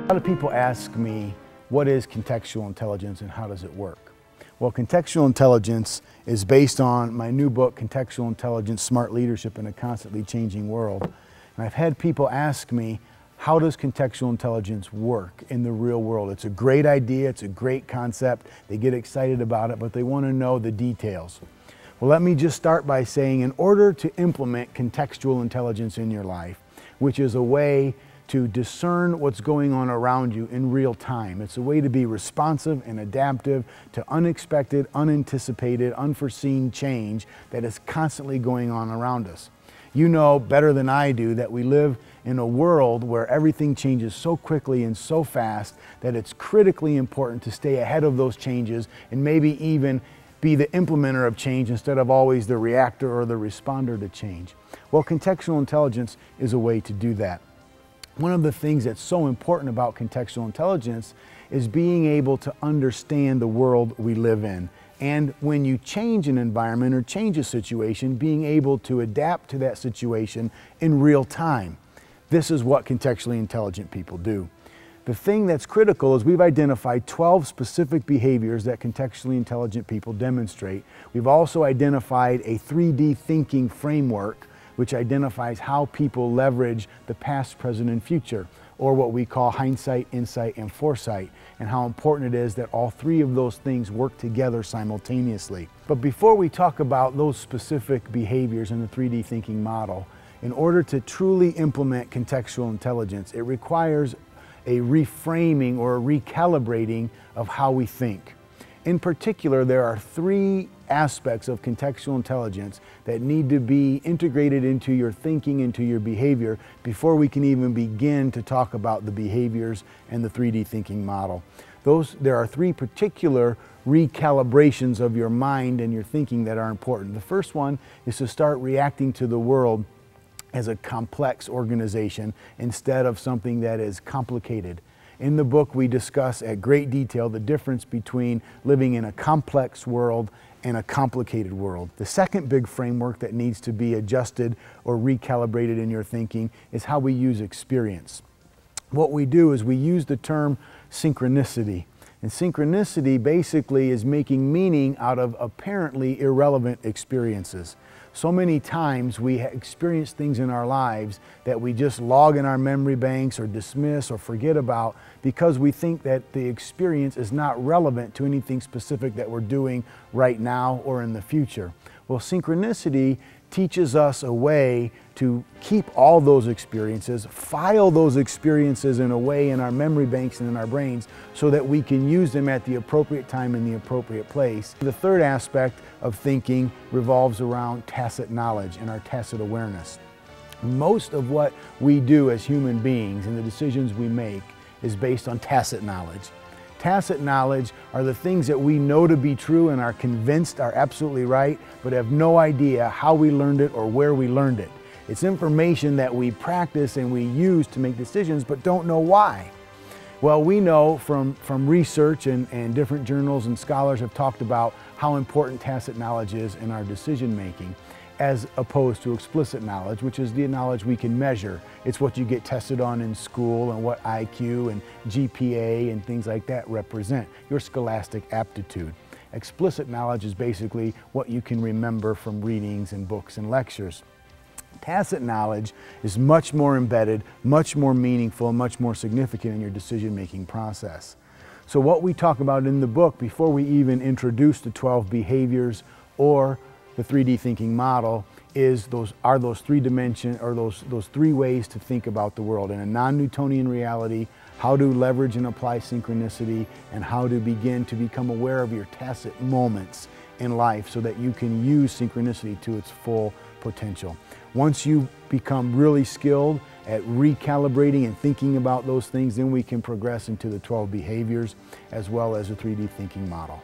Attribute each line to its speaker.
Speaker 1: A lot of people ask me, what is contextual intelligence and how does it work? Well, contextual intelligence is based on my new book, Contextual Intelligence, Smart Leadership in a Constantly Changing World. And I've had people ask me, how does contextual intelligence work in the real world? It's a great idea, it's a great concept, they get excited about it, but they want to know the details. Well, let me just start by saying, in order to implement contextual intelligence in your life, which is a way to discern what's going on around you in real time. It's a way to be responsive and adaptive to unexpected, unanticipated, unforeseen change that is constantly going on around us. You know better than I do that we live in a world where everything changes so quickly and so fast that it's critically important to stay ahead of those changes and maybe even be the implementer of change instead of always the reactor or the responder to change. Well, contextual intelligence is a way to do that. One of the things that's so important about contextual intelligence is being able to understand the world we live in. And when you change an environment or change a situation, being able to adapt to that situation in real time. This is what contextually intelligent people do. The thing that's critical is we've identified 12 specific behaviors that contextually intelligent people demonstrate. We've also identified a 3D thinking framework which identifies how people leverage the past, present, and future, or what we call hindsight, insight, and foresight, and how important it is that all three of those things work together simultaneously. But before we talk about those specific behaviors in the 3D thinking model, in order to truly implement contextual intelligence, it requires a reframing or a recalibrating of how we think. In particular, there are three aspects of contextual intelligence that need to be integrated into your thinking, into your behavior, before we can even begin to talk about the behaviors and the 3D thinking model. There are three particular recalibrations of your mind and your thinking that are important. The first one is to start reacting to the world as a complex organization instead of something that is complicated. In the book, we discuss at great detail the difference between living in a complex world and a complicated world. The second big framework that needs to be adjusted or recalibrated in your thinking is how we use experience. What we do is we use the term synchronicity. And synchronicity basically is making meaning out of apparently irrelevant experiences. So many times we experience things in our lives that we just log in our memory banks or dismiss or forget about because we think that the experience is not relevant to anything specific that we're doing right now or in the future. Well, synchronicity teaches us a way to keep all those experiences, file those experiences in a way in our memory banks and in our brains so that we can use them at the appropriate time in the appropriate place. The third aspect of thinking revolves around tacit knowledge and our tacit awareness. Most of what we do as human beings and the decisions we make is based on tacit knowledge. Tacit knowledge are the things that we know to be true and are convinced are absolutely right, but have no idea how we learned it or where we learned it. It's information that we practice and we use to make decisions, but don't know why. Well, we know from research and different journals and scholars have talked about how important tacit knowledge is in our decision making, as opposed to explicit knowledge, which is the knowledge we can measure. It's what you get tested on in school and what IQ and GPA and things like that represent, your scholastic aptitude. Explicit knowledge is basically what you can remember from readings and books and lectures. Tacit knowledge is much more embedded, much more meaningful, much more significant in your decision-making process. So what we talk about in the book, before we even introduce the 12 behaviors or the 3D thinking model, is those three dimensions, or those three ways to think about the world in a non-Newtonian reality, how to leverage and apply synchronicity, and how to begin to become aware of your tacit moments in life so that you can use synchronicity to its full potential. Once you become really skilled at recalibrating and thinking about those things, then we can progress into the 12 behaviors as well as the 3D thinking model.